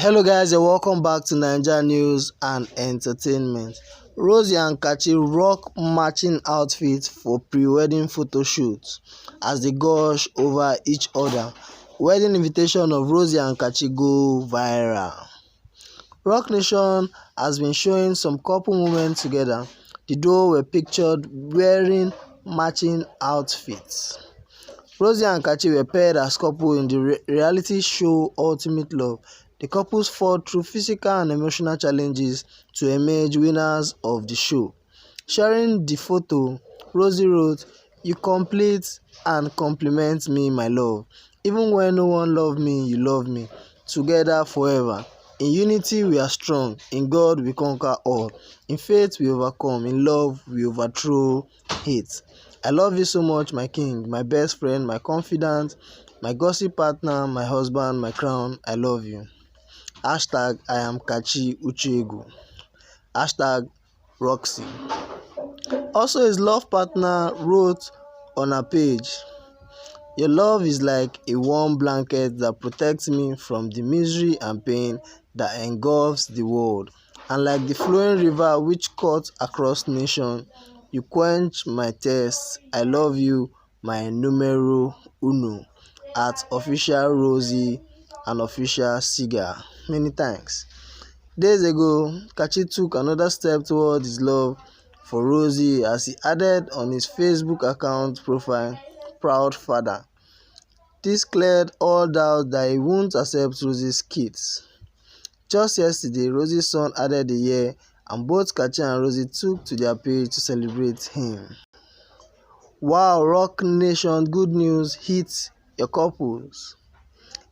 Hello guys and welcome back to Naija News and Entertainment. Rosie and Kachi rock matching outfits for pre-wedding photo shoots as they gush over each other. Wedding invitation of Rosie and Kachi go viral. Rock Nation has been showing some couple moments together. The duo were pictured wearing matching outfits. Rosie and Kachi were paired as couple in the reality show Ultimate Love. The couples fought through physical and emotional challenges to emerge winners of the show. Sharing the photo, Rosie wrote, "You complete and complement me, my love. Even when no one loved me, you love me. Together forever. In unity we are strong. In God we conquer all. In faith we overcome. In love we overthrow hate. I love you so much, my king, my best friend, my confidant, my gossip partner, my husband, my crown. I love you. Hashtag I am Kachi Uchegu. Hashtag Roksie." Also, his love partner wrote on her page, "Your love is like a warm blanket that protects me from the misery and pain that engulfs the world. And like the flowing river which cuts across nations, you quench my thirst. I love you, my numero uno." At official Rosie and official Siga. Many thanks. Days ago, Kachi took another step toward his love for Rosie as he added on his Facebook account profile, "Proud Father." This cleared all doubt that he won't accept Rosie's kids. Just yesterday, Rosie's son added a year and both Kachi and Rosie took to their page to celebrate him. Wow, Rock Nation, good news hits your couples.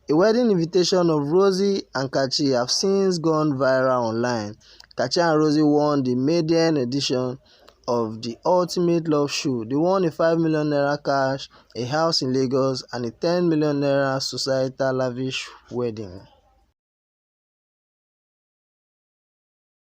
A wedding invitation of Rosie and Kachi have since gone viral online. Kachi and Rosie won the maiden edition of the Ultimate Love Show. They won a 5 million naira cash, a house in Lagos, and a 10 million naira societal lavish wedding.